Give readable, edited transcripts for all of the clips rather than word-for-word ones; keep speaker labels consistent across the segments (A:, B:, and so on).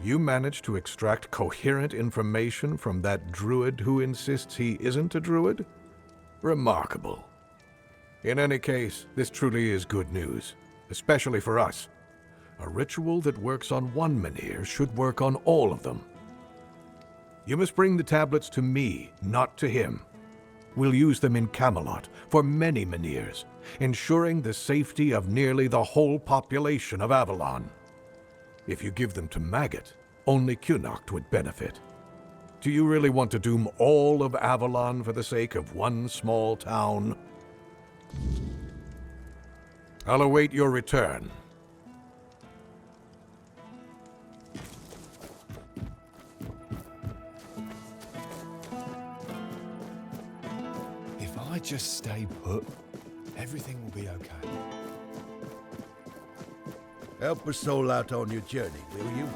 A: You managed to extract coherent information from that druid who insists he isn't a druid? Remarkable. In any case, this truly is good news, especially for us. A ritual that works on one menhir should work on all of them. You must bring the tablets to me, not to him. We'll use them in Camelot for many menhirs, ensuring the safety of nearly the whole population of Avalon. If you give them to Maggot, only Cunnacht would benefit. Do you really want to doom all of Avalon for the sake of one small town? I'll await your return.
B: If I just stay put, everything will be okay.
C: Help a soul out on your journey, will you?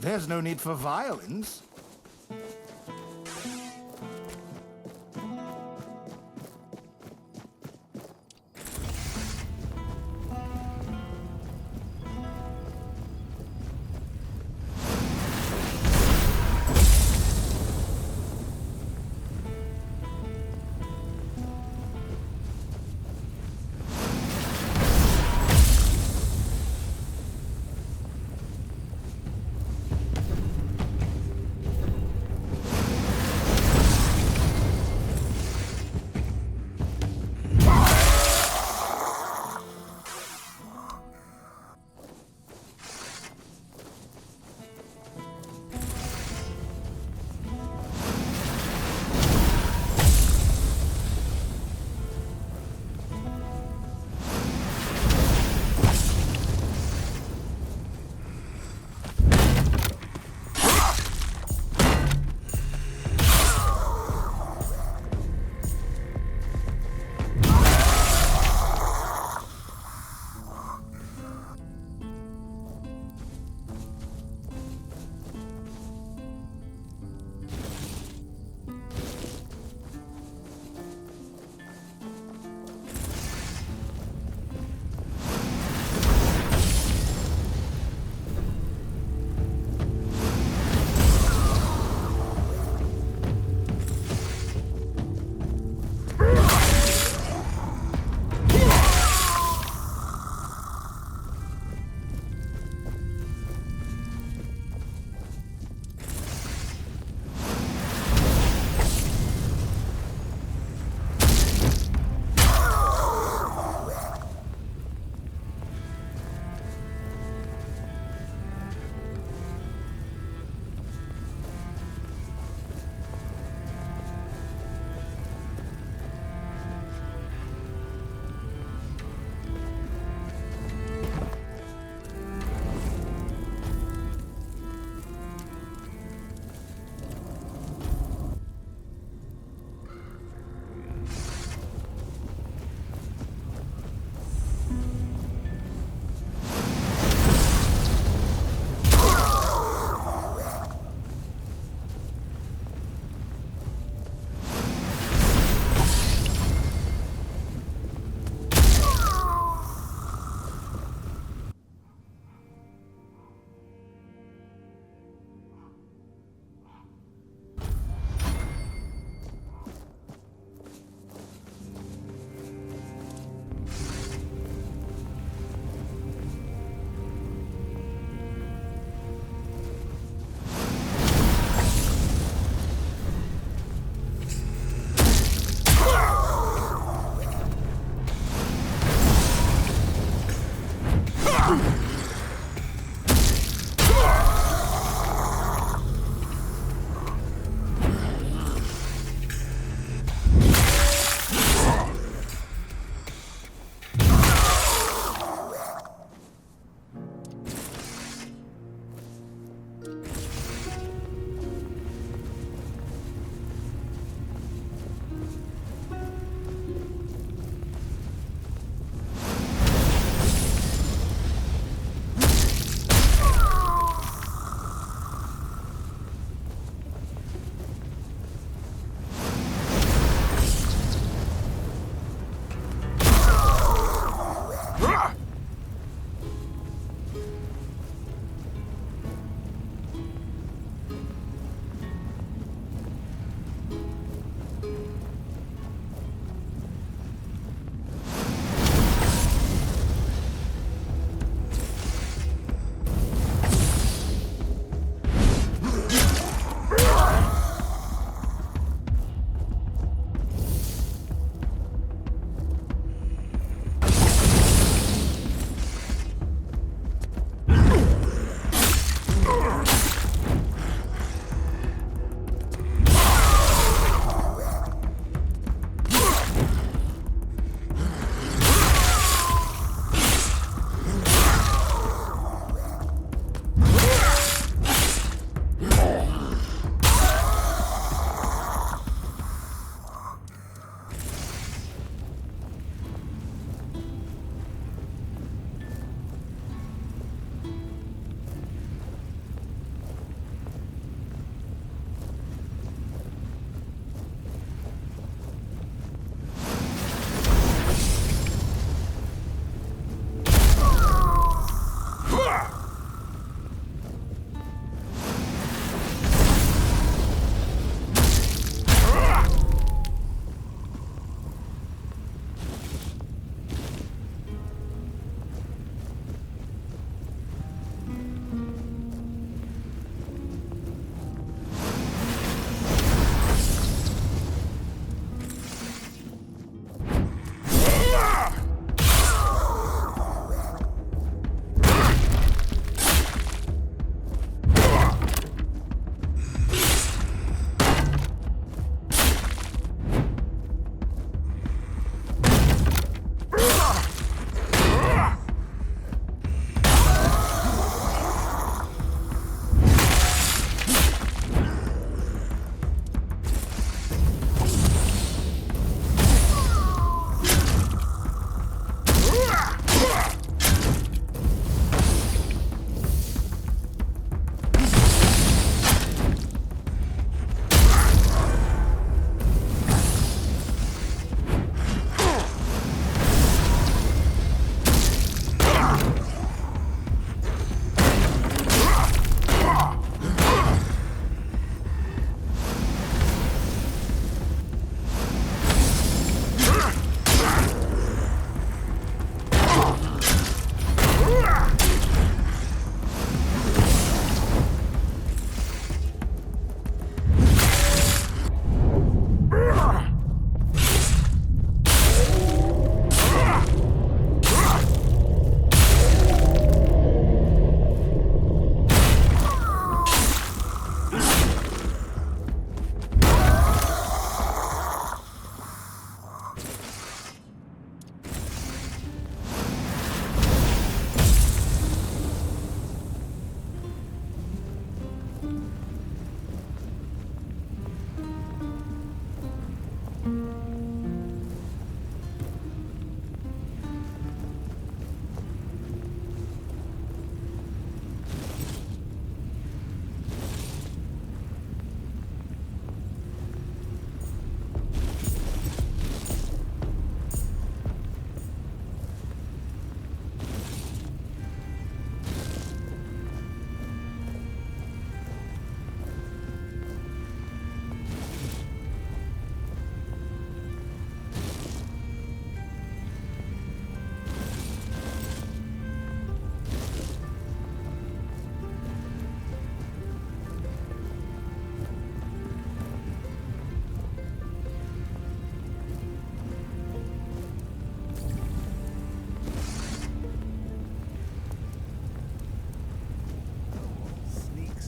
D: There's no need for violence.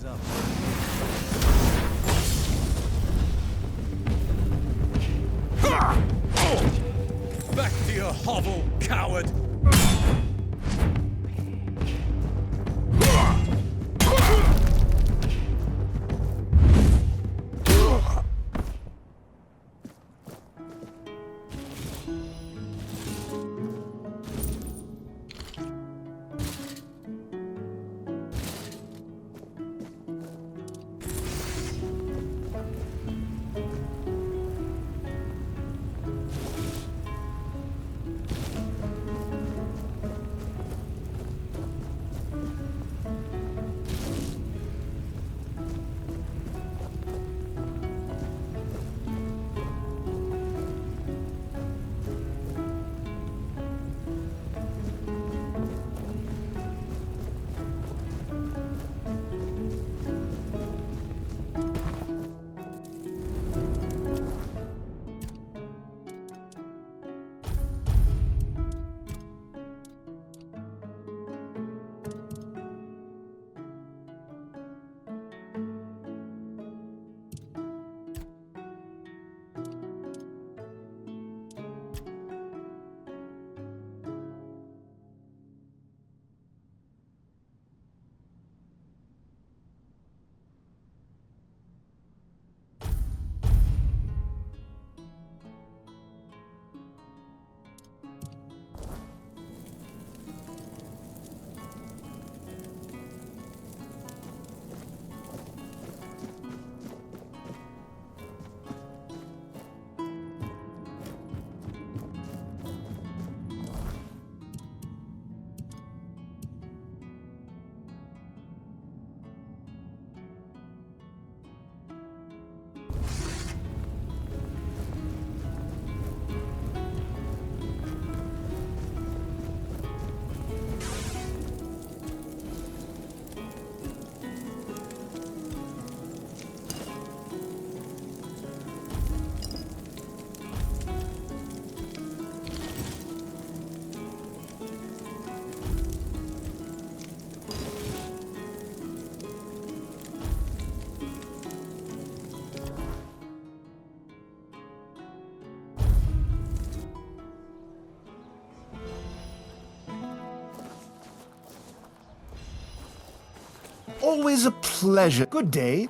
B: Legs up.
E: Back to your hovel, coward!
D: Always a pleasure. Good day.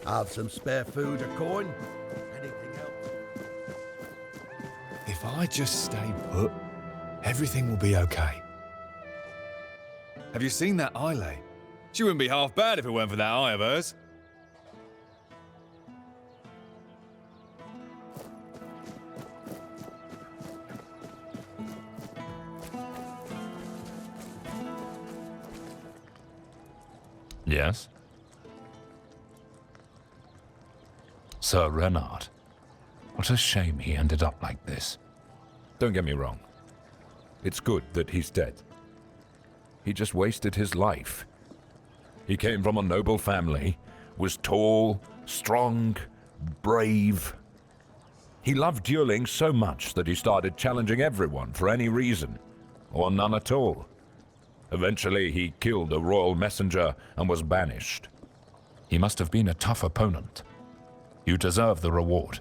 C: Have some spare food or coin? Anything else?
B: If I just stay put, everything will be okay. Have you seen that Islay? She wouldn't be half bad if it weren't for that eye of hers.
F: Yes? Sir Renard. What a shame he ended up like this. Don't get me wrong. It's good that he's dead. He just wasted his life. He came from a noble family, was tall, strong, brave. He loved dueling so much that he started challenging everyone for any reason, or none at all. Eventually, he killed a royal messenger and was banished. He must have been a tough opponent. You deserve the reward.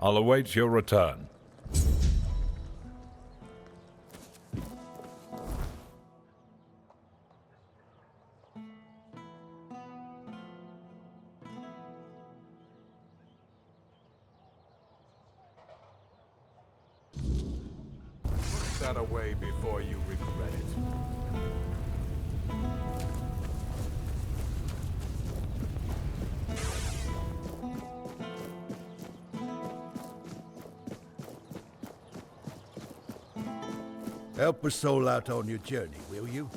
F: I'll await your return.
A: Put that away before you regret it.
C: Help a soul out on your journey, will you?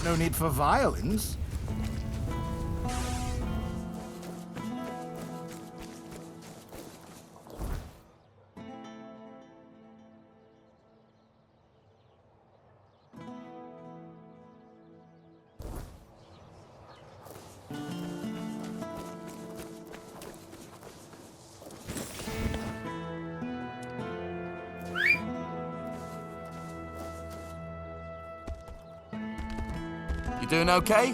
D: No need for violence. You doing okay?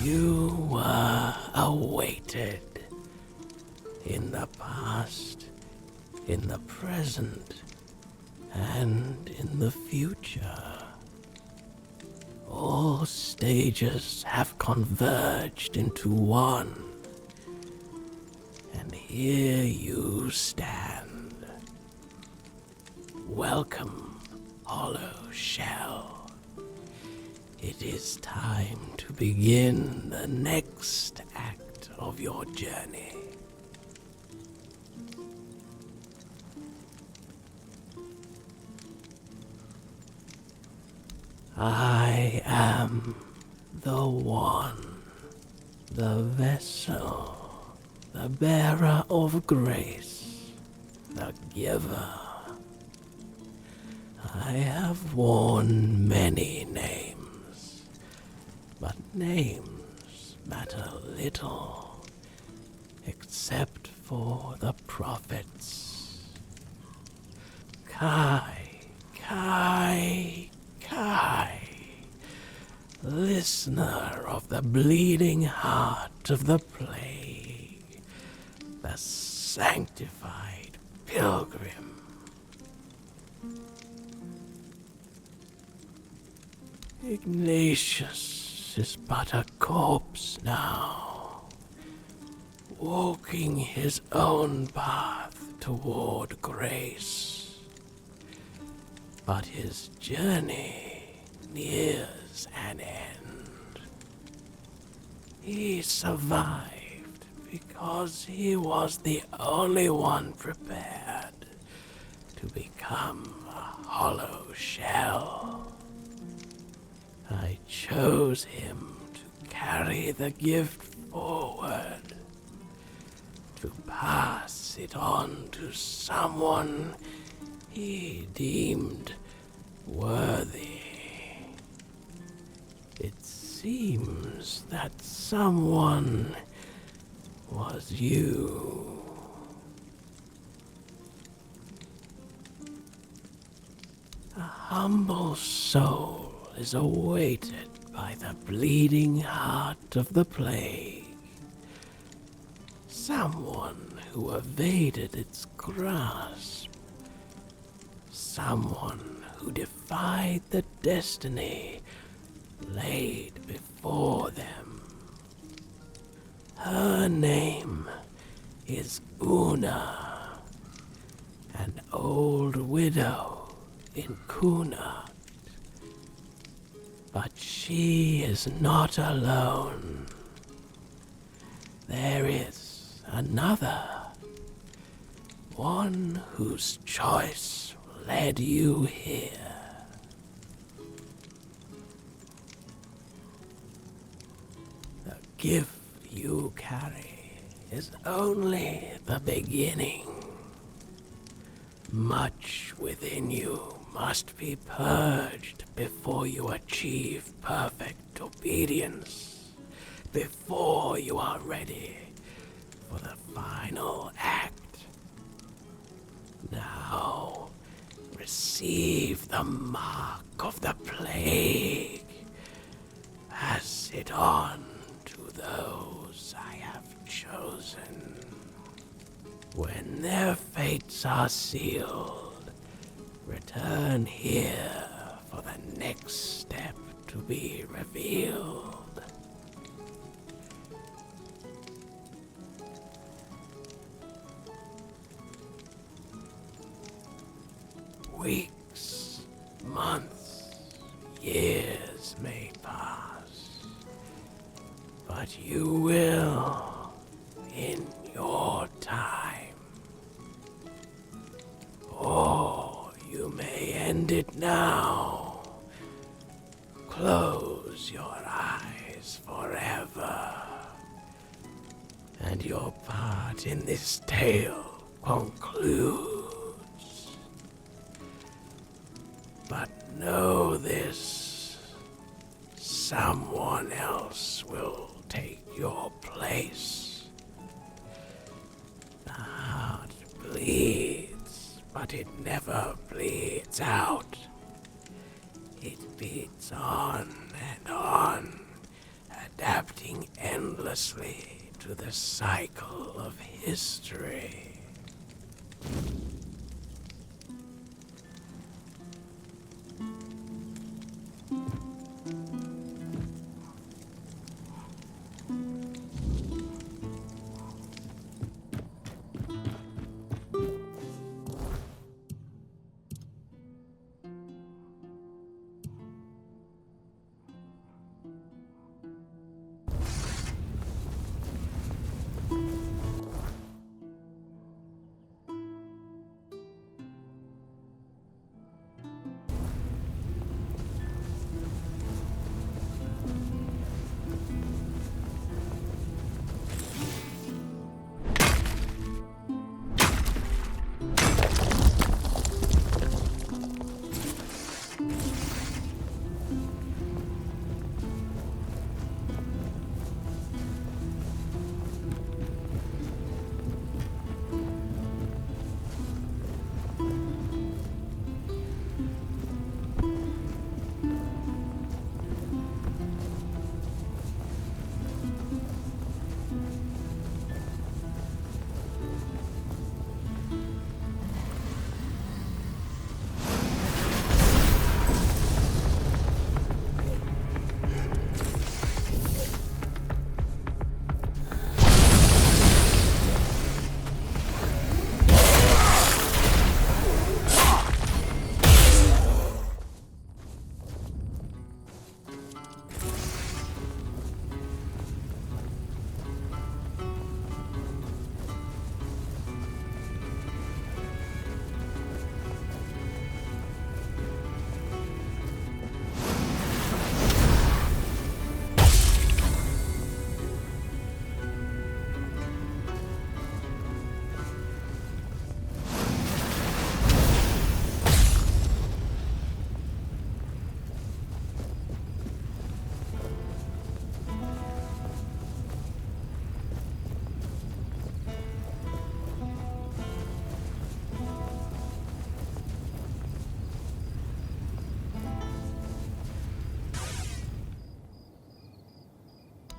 G: You were awaited. In the past, in the present, and in the future. All stages have converged into one. And here you stand. Welcome, hollow shell. It is time to begin the next act of your journey. I am the one, the vessel, the bearer of grace, the giver. I have worn many names, but names matter little, except for the prophets. Kai, Kai, Kai, listener of the bleeding heart of the plague, the sanctified pilgrim. Ignatius is but a corpse now, walking his own path toward grace. But his journey nears an end. He survived because he was the only one prepared to become a hollow shell. I chose him to carry the gift forward, to pass it on to someone he deemed worthy. It seems that someone was you. A humble soul is awaited by the bleeding heart of the plague. Someone who evaded its grasp. Someone who defied the destiny laid before them. Her name is Una, an old widow in Kunat. But she is not alone. There is another, one whose choice led you here. The gift you carry is only the beginning. Much within you must be purged before you achieve perfect obedience, before you are ready for the final act. Now, receive the mark of the plague. Pass it on to those I have chosen. When their fates are sealed, return here for the next step to be revealed. Weeks, months, years may pass, but you will in your time. Or you may end it now. Close your eyes forever, and your part in this tale concludes. But know this, someone else will take your place. The heart bleeds, but it never bleeds out. It beats on and on, adapting mercilessly to the cycle of history.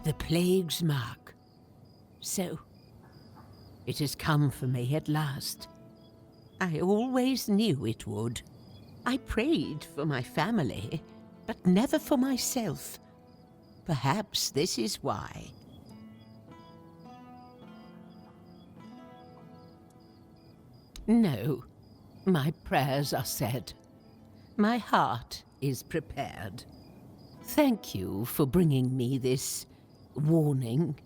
H: The plague's mark. So, it has come for me at last. I always knew it would. I prayed for my family, but never for myself. Perhaps this is why. No, my prayers are said. My heart is prepared. Thank you for bringing me this warning.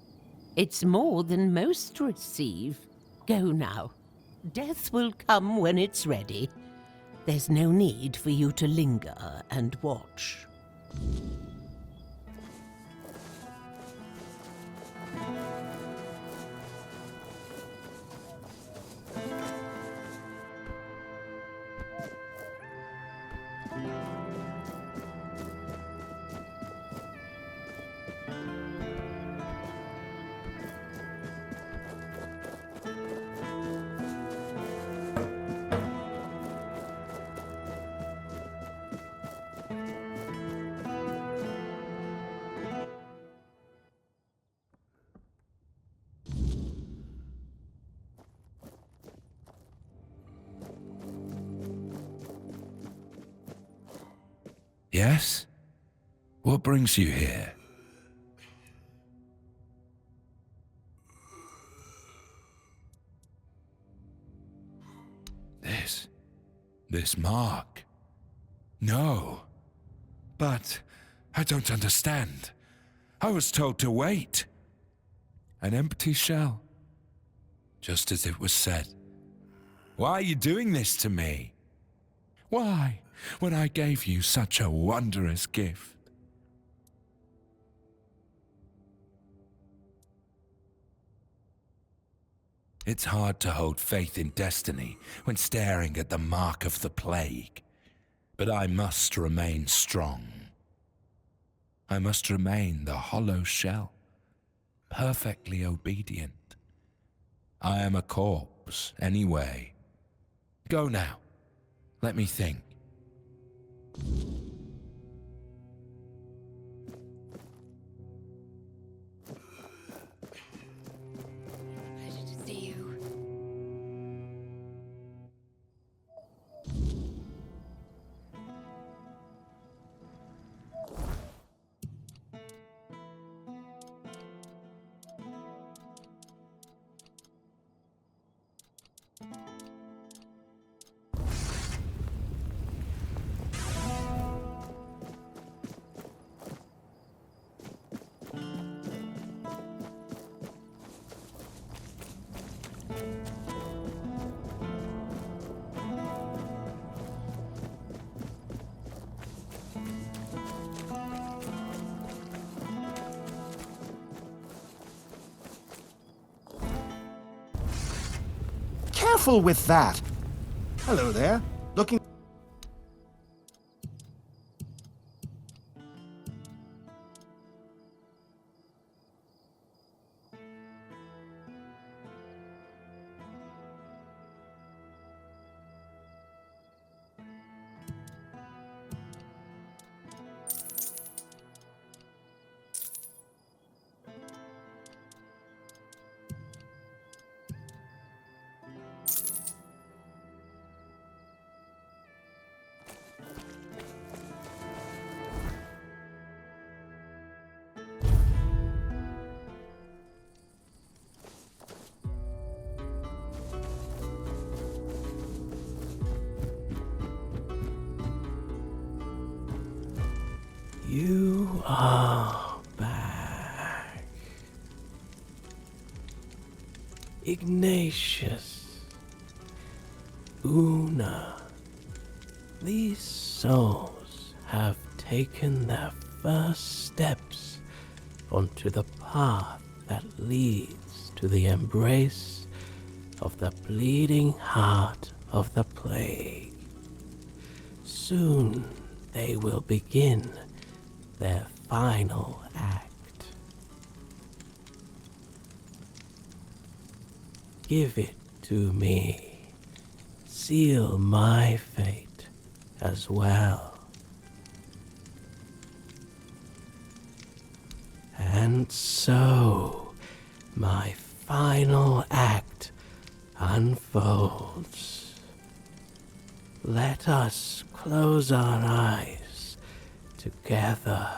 H: It's more than most receive. Go now. Death will come when it's ready. There's no need for you to linger and watch.
F: Yes? What brings you here? This mark. No. But I don't understand. I was told to wait. An empty shell. Just as it was said. Why are you doing this to me? Why, when I gave you such a wondrous gift? It's hard to hold faith in destiny when staring at the mark of the plague. But I must remain strong. I must remain the hollow shell, perfectly obedient. I am a corpse, anyway. Go now. Let me think.
D: careful with that. Hello there. Looking...
G: You are back. Ignatius. Una. These souls have taken their first steps onto the path that leads to the embrace of the bleeding heart of the plague. Soon they will begin their final act. Give it to me. Seal my fate as well. And so, my final act unfolds. Let us close our eyes together.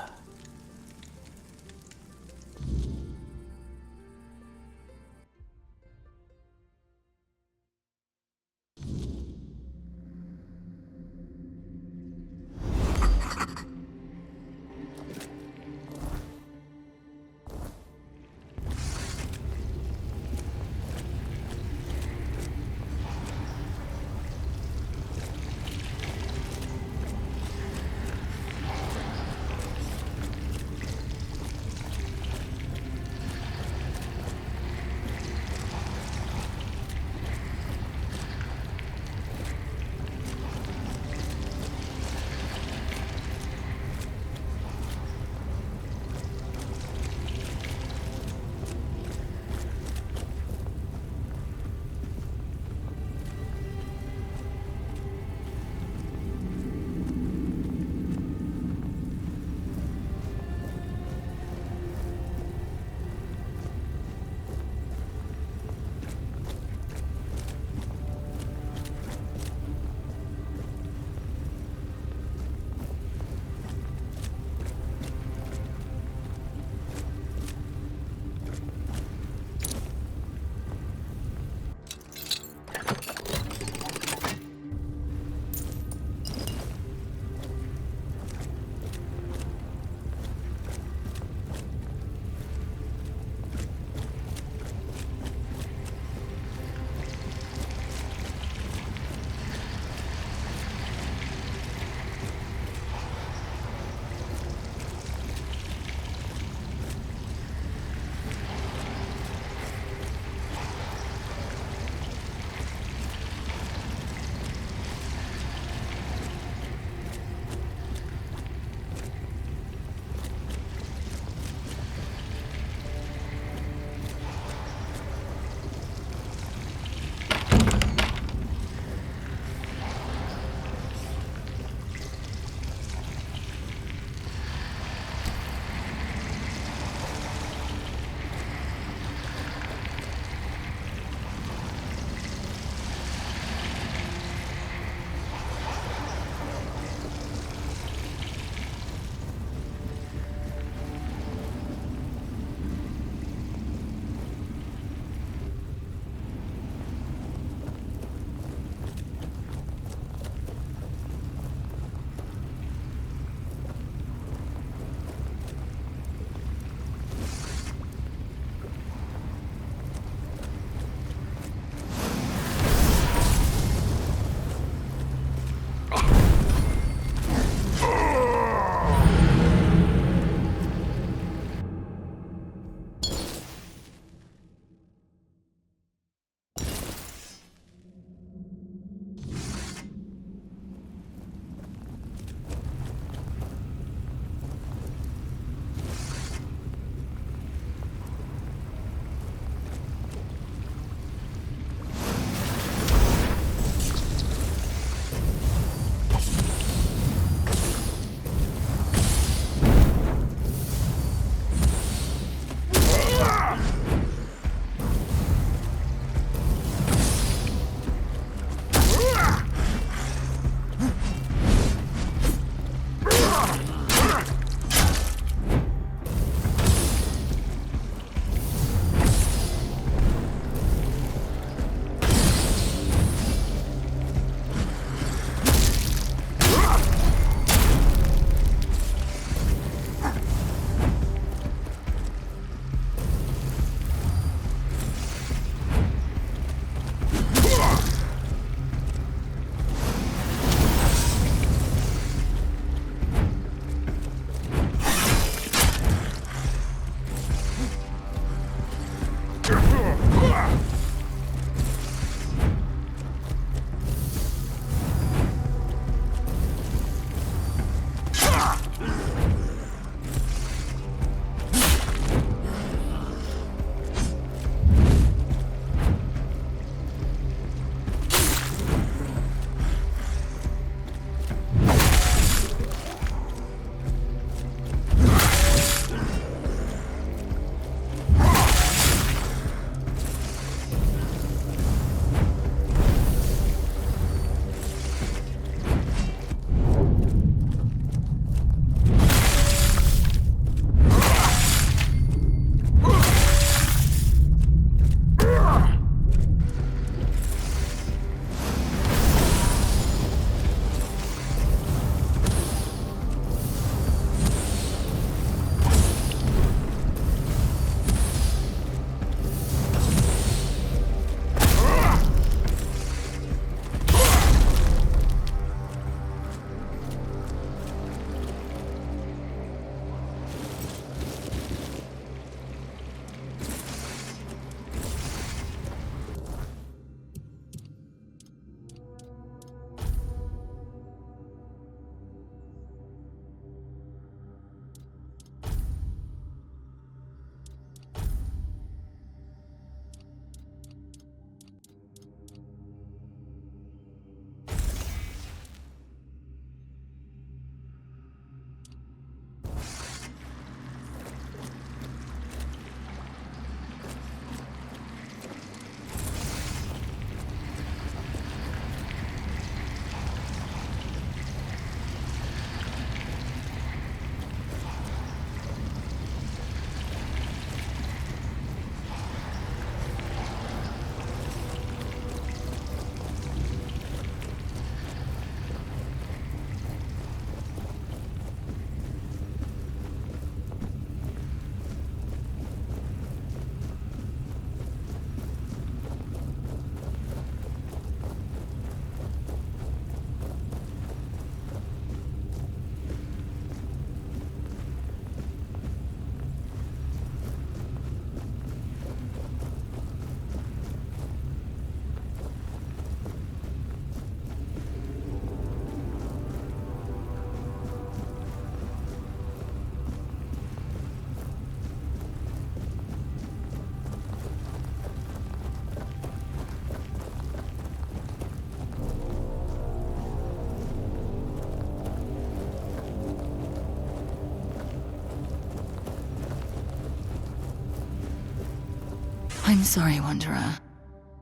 I: I'm sorry, Wanderer,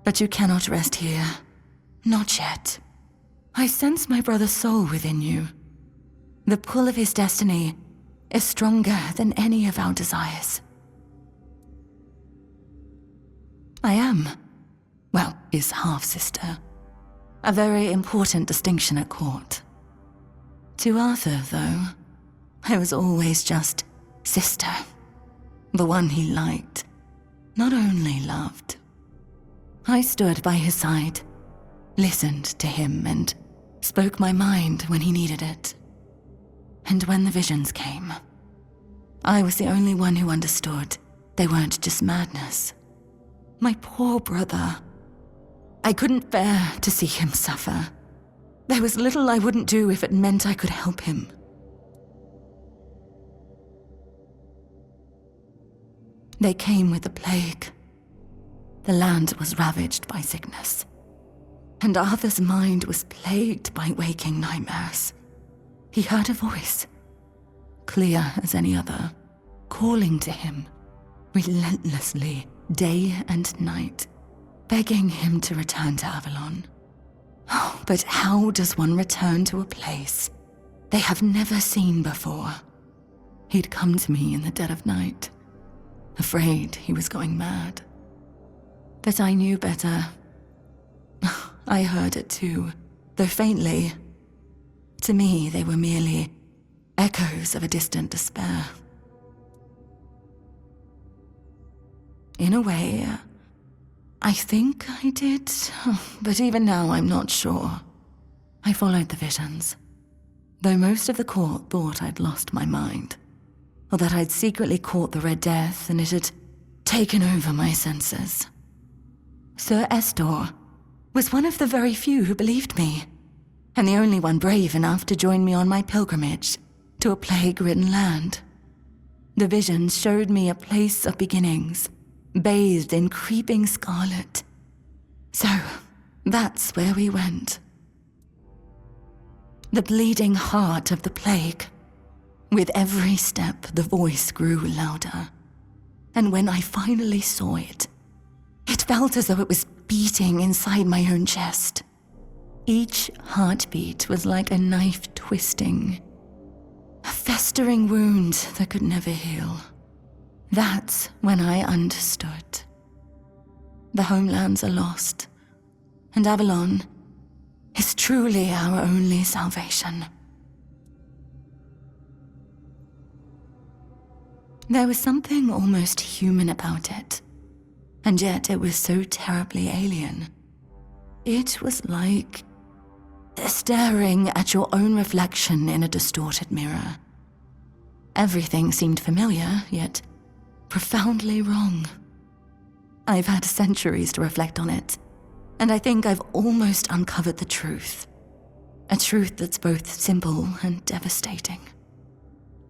I: but you cannot rest here. Not yet. I sense my brother's soul within you. The pull of his destiny is stronger than any of our desires. I am, well, his half-sister. A very important distinction at court. To Arthur, though, I was always just sister. The one he liked, not only loved. I stood by his side, listened to him, and spoke my mind when he needed it. And when the visions came, I was the only one who understood they weren't just madness. My poor brother. I couldn't bear to see him suffer. There was little I wouldn't do if it meant I could help him. They came with the plague. The land was ravaged by sickness, and Arthur's mind was plagued by waking nightmares. He heard a voice, clear as any other, calling to him, relentlessly, day and night, begging him to return to Avalon. Oh, but how does one return to a place they have never seen before? He'd come to me in the dead of night, afraid he was going mad. But I knew better. I heard it too, though faintly. To me, they were merely echoes of a distant despair. In a way, I think I did, but even now I'm not sure. I followed the visions, though most of the court thought I'd lost my mind, or that I'd secretly caught the Red Death and it had taken over my senses. Sir Estor was one of the very few who believed me, and the only one brave enough to join me on my pilgrimage to a plague-ridden land. The visions showed me a place of beginnings, bathed in creeping scarlet. So, that's where we went. The bleeding heart of the plague. With every step, the voice grew louder. And when I finally saw it, it felt as though it was beating inside my own chest. Each heartbeat was like a knife twisting, a festering wound that could never heal. That's when I understood. The homelands are lost, and Avalon is truly our only salvation. There was something almost human about it, and yet it was so terribly alien. It was like staring at your own reflection in a distorted mirror. Everything seemed familiar, yet profoundly wrong. I've had centuries to reflect on it, and I think I've almost uncovered the truth. A truth that's both simple and devastating.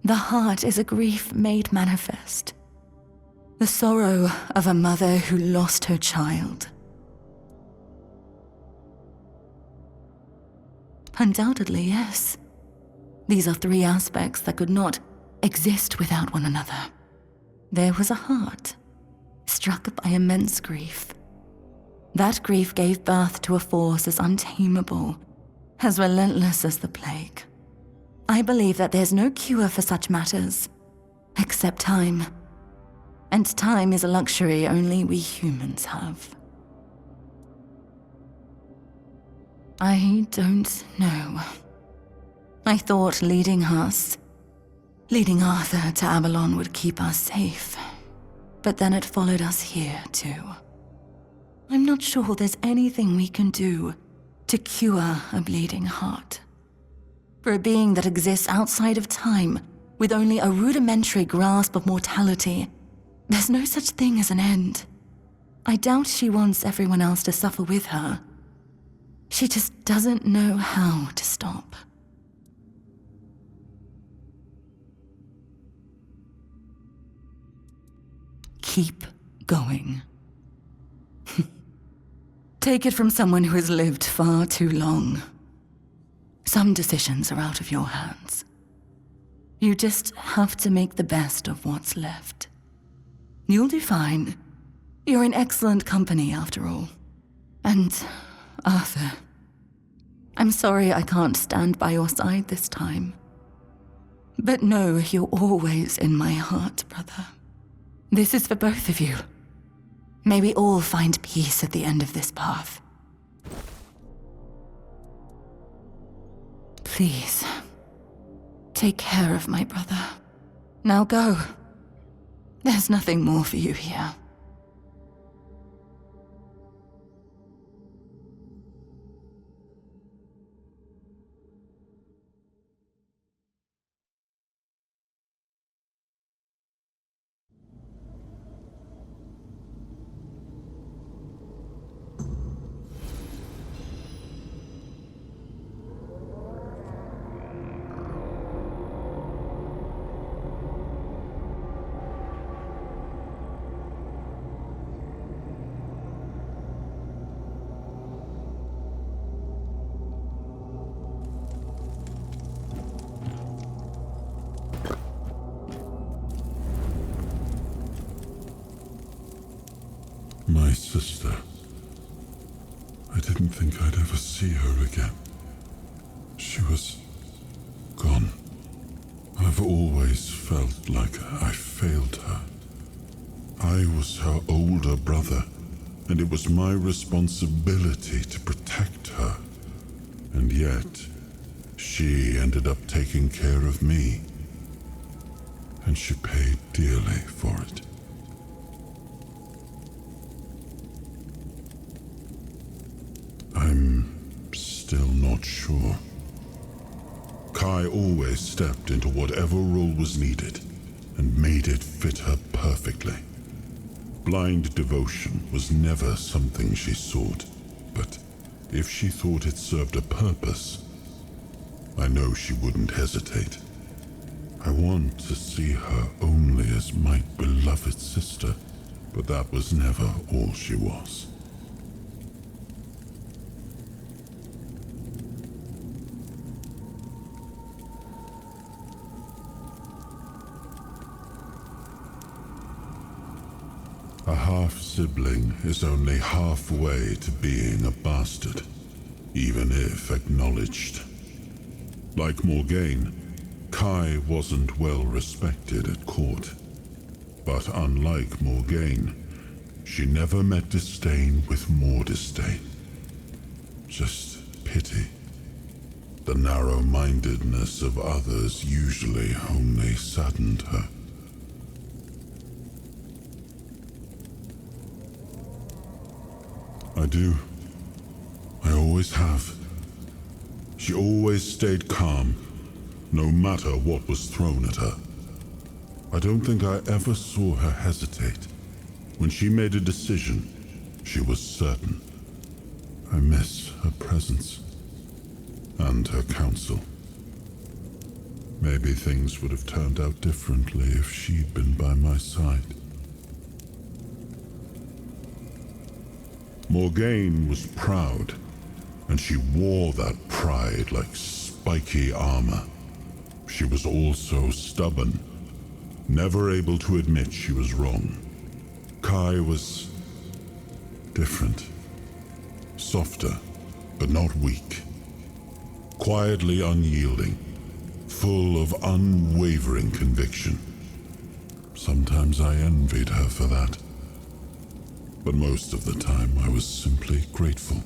I: The heart is a grief made manifest. The sorrow of a mother who lost her child. Undoubtedly, yes. These are three aspects that could not exist without one another. There was a heart, struck by immense grief. That grief gave birth to a force as untamable, as relentless as the plague. I believe that there's no cure for such matters, except time. And time is a luxury only we humans have. I don't know. I thought leading Arthur to Avalon would keep us safe. But then it followed us here, too. I'm not sure there's anything we can do to cure a bleeding heart. For a being that exists outside of time, with only a rudimentary grasp of mortality, there's no such thing as an end. I doubt she wants everyone else to suffer with her. She just doesn't know how to stop. Keep going. Take it from someone who has lived far too long. Some decisions are out of your hands. You just have to make the best of what's left. You'll do fine. You're in excellent company, after all. And Arthur. I'm sorry I can't stand by your side this time. But know you're always in my heart, brother. This is for both of you. May we all find peace at the end of this path. Please, take care of my brother. Now go. There's nothing more for you here.
J: My sister. I didn't think I'd ever see her again. She was gone. I've always felt like I failed her. I was her older brother, and it was my responsibility to protect her. And yet, she ended up taking care of me. And she paid dearly for it. I'm still not sure. Kai always stepped into whatever role was needed and made it fit her perfectly. Blind devotion was never something she sought, but if she thought it served a purpose, I know she wouldn't hesitate. I want to see her only as my beloved sister, but that was never all she was. A half-sibling is only halfway to being a bastard, even if acknowledged. Like Morgaine, Kai wasn't well respected at court. But unlike Morgaine, she never met disdain with more disdain. Just pity. The narrow-mindedness of others usually only saddened her. I do. I always have. She always stayed calm, no matter what was thrown at her. I don't think I ever saw her hesitate. When she made a decision, she was certain. I miss her presence and her counsel. Maybe things would have turned out differently if she'd been by my side. Morgaine was proud, and she wore that pride like spiky armor. She was also stubborn, never able to admit she was wrong. Kai was different. Softer, but not weak. Quietly unyielding, full of unwavering conviction. Sometimes I envied her for that. But most of the time I was simply grateful.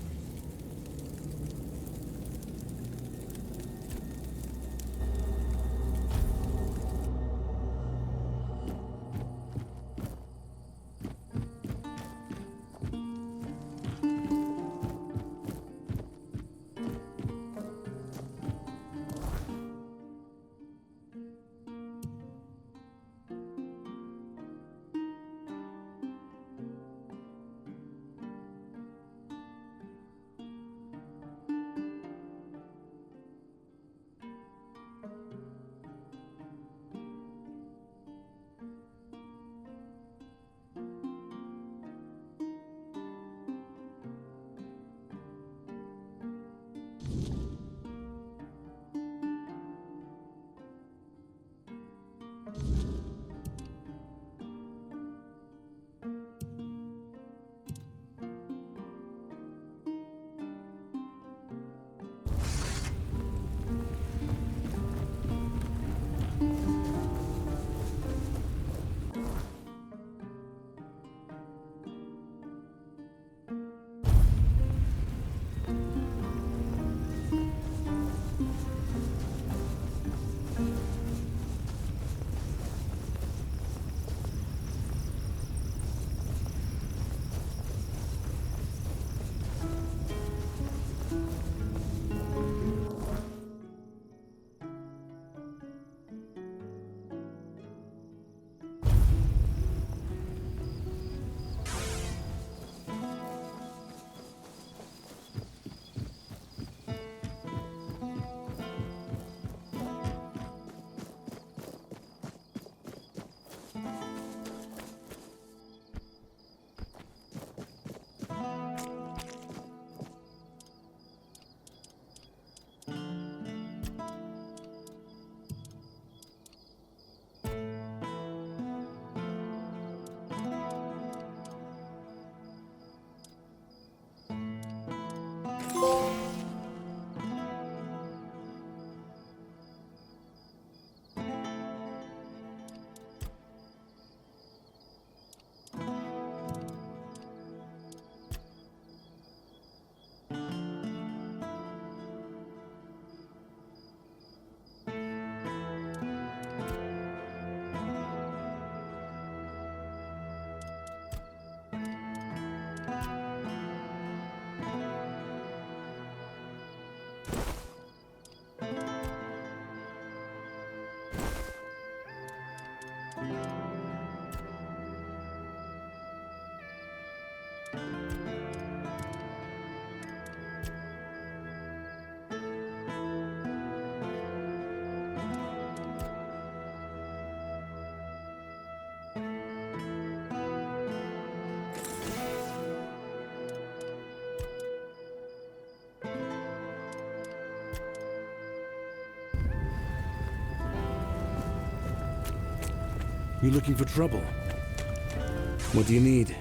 K: You looking for trouble? What do you need?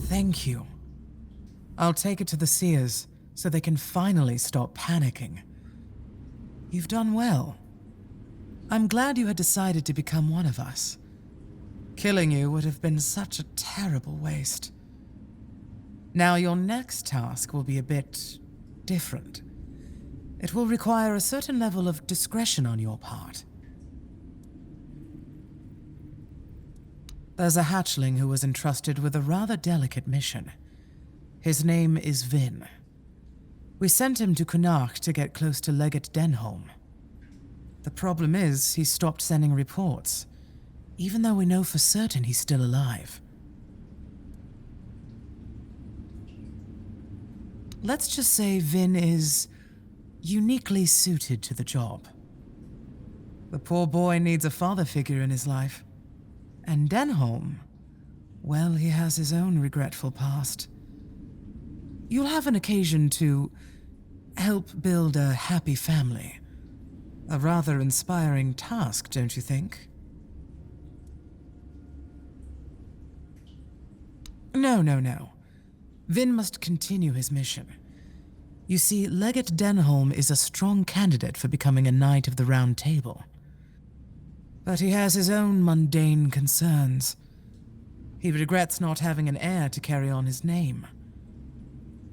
L: Thank you. I'll take it to the Seers so they can finally stop panicking. You've done well. I'm glad you had decided to become one of us. Killing you would have been such a terrible waste. Now your next task will be a bit different. It will require a certain level of discretion on your part. There's a hatchling who was entrusted with a rather delicate mission. His name is Vin. We sent him to Connacht to get close to Legate Denholm. The problem is, he stopped sending reports, even though we know for certain he's still alive. Let's just say Vin is uniquely suited to the job. The poor boy needs a father figure in his life. And Denholm, well, he has his own regretful past. You'll have an occasion to help build a happy family. A rather inspiring task, don't you think? No. Vin must continue his mission. You see, Legate Denholm is a strong candidate for becoming a Knight of the Round Table. But he has his own mundane concerns. He regrets not having an heir to carry on his name.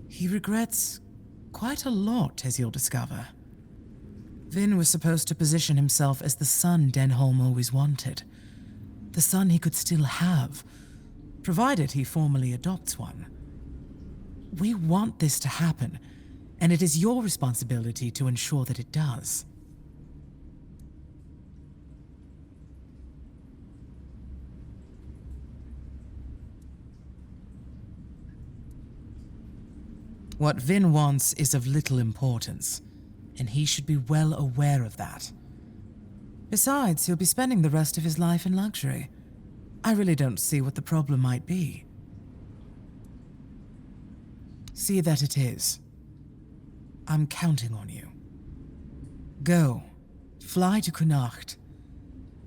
L: He regrets quite a lot, as you'll discover. Vin was supposed to position himself as the son Denholm always wanted. The son he could still have, provided he formally adopts one. We want this to happen, and it is your responsibility to ensure that it does. What Vin wants is of little importance, and he should be well aware of that. Besides, he'll be spending the rest of his life in luxury. I really don't see what the problem might be. See that it is. I'm counting on you. Go, fly to Connacht,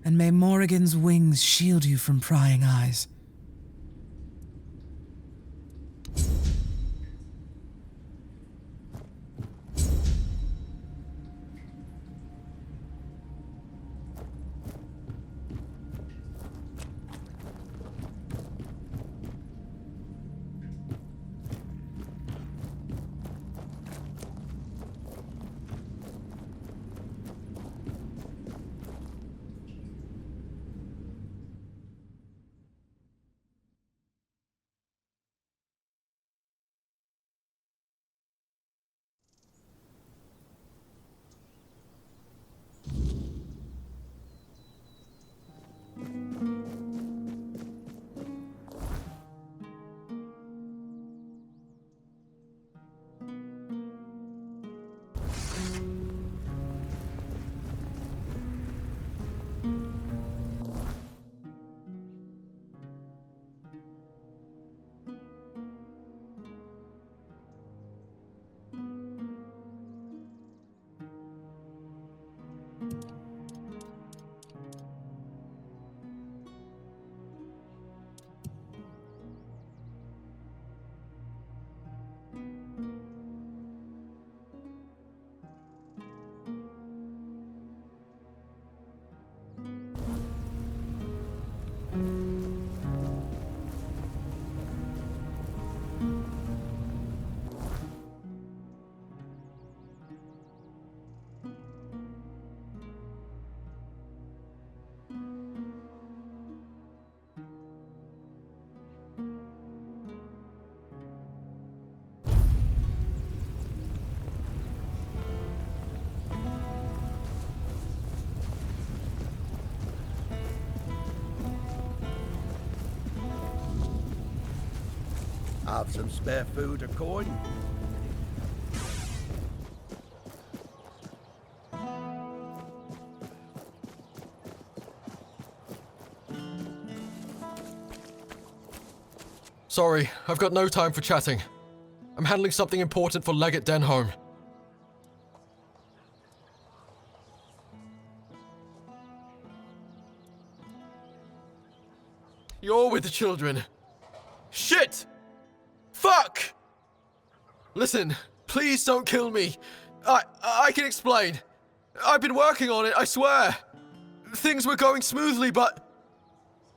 L: and may Morrigan's wings shield you from prying eyes.
C: Have some spare food or coin?
M: Sorry, I've got no time for chatting. I'm handling something important for Legate Denholm. You're with the children. Shit! Fuck! Listen, please don't kill me. I can explain. I've been working on it, I swear. Things were going smoothly, but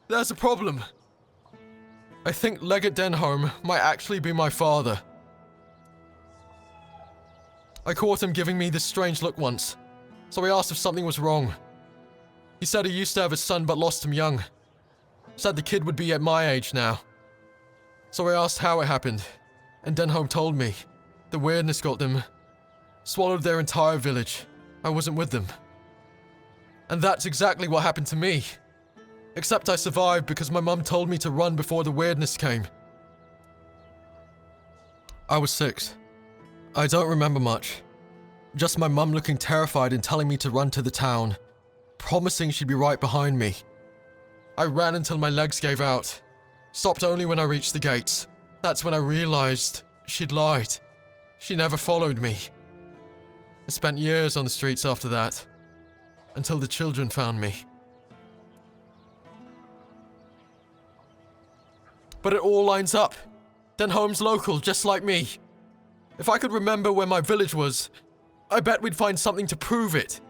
M: there's a problem. I think Legate Denholm might actually be my father. I caught him giving me this strange look once, so I asked if something was wrong. He said he used to have a son but lost him young. Said the kid would be at my age now. So I asked how it happened, and Denholm told me. The Wyrdness got them. Swallowed their entire village. I wasn't with them. And that's exactly what happened to me. Except I survived because my mum told me to run before the Wyrdness came. I was 6. I don't remember much. Just my mum looking terrified and telling me to run to the town, promising she'd be right behind me. I ran until my legs gave out. Stopped only when I reached the gates. That's when I realized she'd lied. She never followed me. I spent years on the streets after that, until the children found me. But it all lines up. Denholm's local, just like me. If I could remember where my village was, I bet we'd find something to prove it.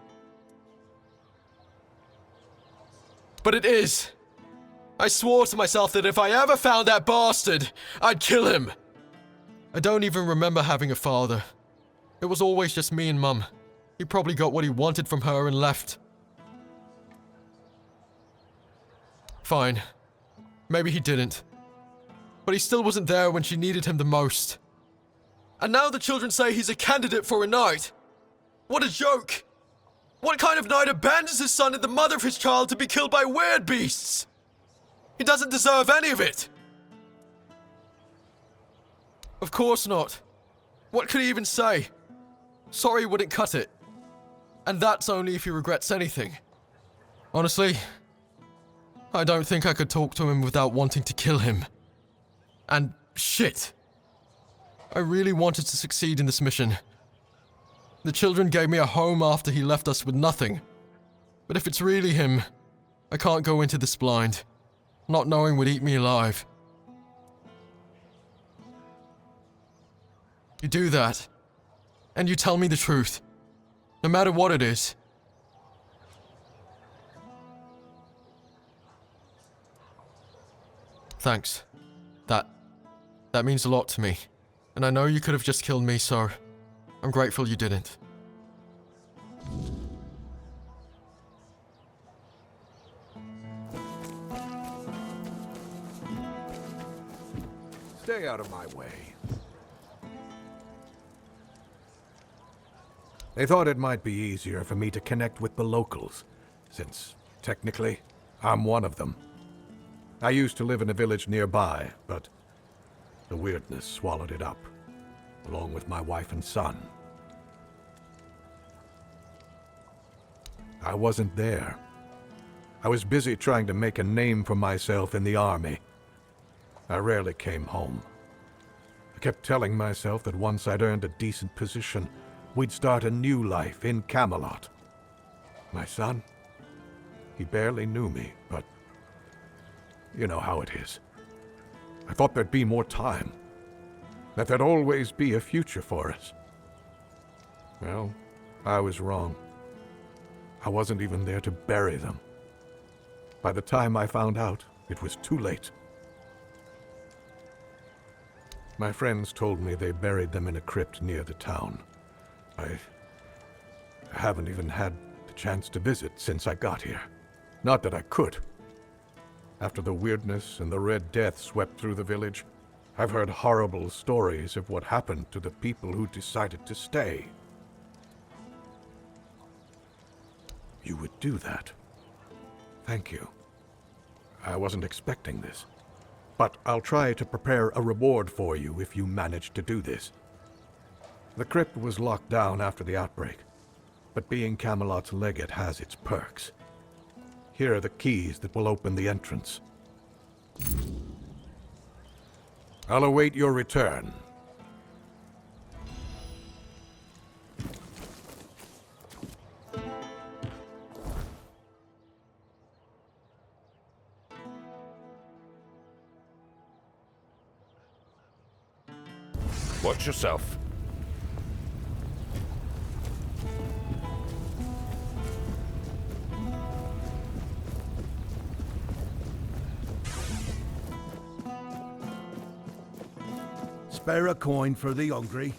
M: But it is. I swore to myself that if I ever found that bastard, I'd kill him. I don't even remember having a father. It was always just me and Mum. He probably got what he wanted from her and left. Fine. Maybe he didn't. But he still wasn't there when she needed him the most. And now the children say he's a candidate for a knight. What a joke! What kind of knight abandons his son and the mother of his child to be killed by weird beasts? He doesn't deserve any of it. Of course not. What could he even say? Sorry wouldn't cut it. And that's only if he regrets anything. Honestly, I don't think I could talk to him without wanting to kill him. And shit. I really wanted to succeed in this mission. The children gave me a home after he left us with nothing. But if it's really him, I can't go into this blind. Not knowing would eat me alive. You do that, and you tell me the truth, no matter what it is. Thanks. That means a lot to me. And I know you could have just killed me, so I'm grateful you didn't.
A: Stay out of my way. They thought it might be easier for me to connect with the locals, since, technically, I'm one of them. I used to live in a village nearby, but the Wyrdness swallowed it up, along with my wife and son. I wasn't there. I was busy trying to make a name for myself in the army. I rarely came home. I kept telling myself that once I'd earned a decent position, we'd start a new life in Camelot. My son, he barely knew me, but you know how it is. I thought there'd be more time, that there'd always be a future for us. Well, I was wrong. I wasn't even there to bury them. By the time I found out, it was too late. My friends told me they buried them in a crypt near the town. I haven't even had the chance to visit since I got here. Not that I could. After the Wyrdness and the Red Death swept through the village, I've heard horrible stories of what happened to the people who decided to stay. You would do that. Thank you. I wasn't expecting this. But I'll try to prepare a reward for you if you manage to do this. The crypt was locked down after the outbreak, but being Camelot's legate has its perks. Here are the keys that will open the entrance. I'll await your return.
F: Watch yourself.
C: Spare a coin for the hungry.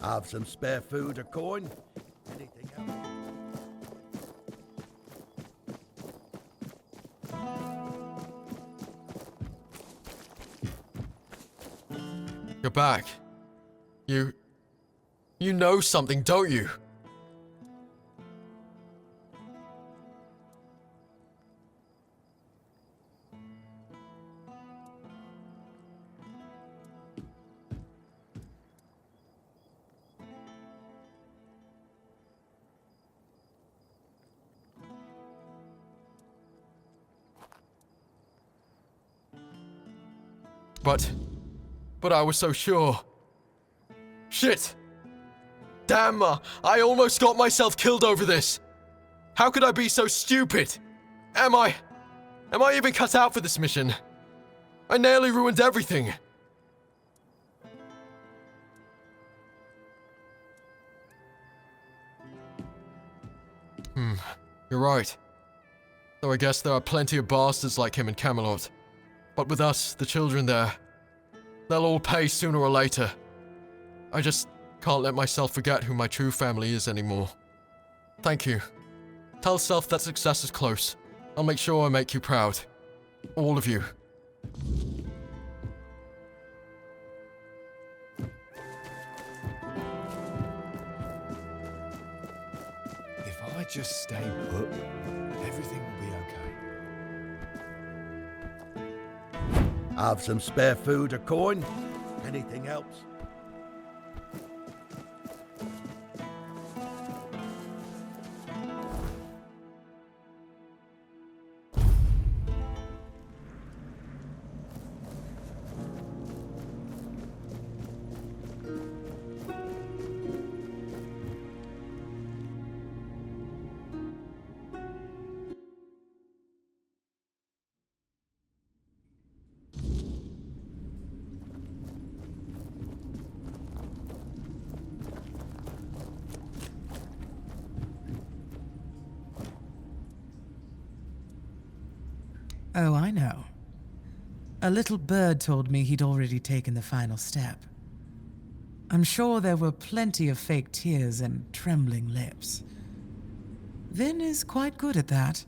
C: Have some spare food or coin? Anything else?
M: You're back. You know something, don't you? But I was so sure. Shit! Damn, I almost got myself killed over this. How could I be so stupid? Am I even cut out for this mission? I nearly ruined everything. You're right. Though I guess there are plenty of bastards like him in Camelot. But with us, the children there, they'll all pay sooner or later. I just can't let myself forget who my true family is anymore. Thank you. Tell Self that success is close. I'll make sure I make you proud. All of you.
B: If I just stay put, everything will be okay.
C: Have some spare food or coin? Anything else?
L: Oh, I know. A little bird told me he'd already taken the final step. I'm sure there were plenty of fake tears and trembling lips. Vin is quite good at that.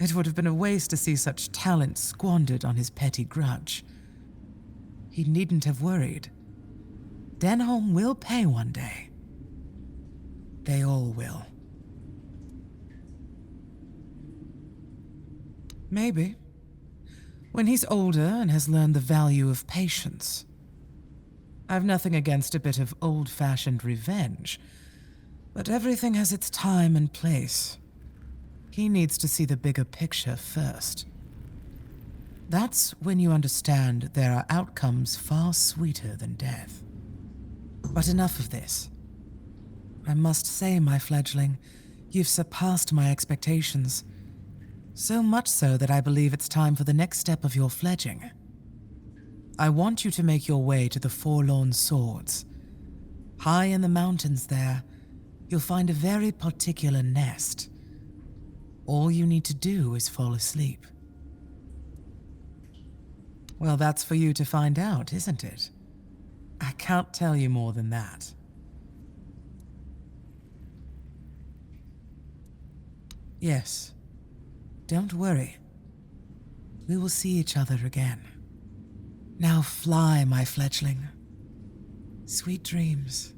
L: It would have been a waste to see such talent squandered on his petty grudge. He needn't have worried. Denholm will pay one day. They all will. Maybe. When he's older and has learned the value of patience. I've nothing against a bit of old-fashioned revenge, but everything has its time and place. He needs to see the bigger picture first. That's when you understand there are outcomes far sweeter than death. But enough of this. I must say, my fledgling, you've surpassed my expectations. So much so that I believe it's time for the next step of your fledging. I want you to make your way to the Forlorn Swords. High in the mountains there, you'll find a very particular nest. All you need to do is fall asleep. Well, that's for you to find out, isn't it? I can't tell you more than that. Yes. Don't worry. We will see each other again. Now fly, my fledgling. Sweet dreams.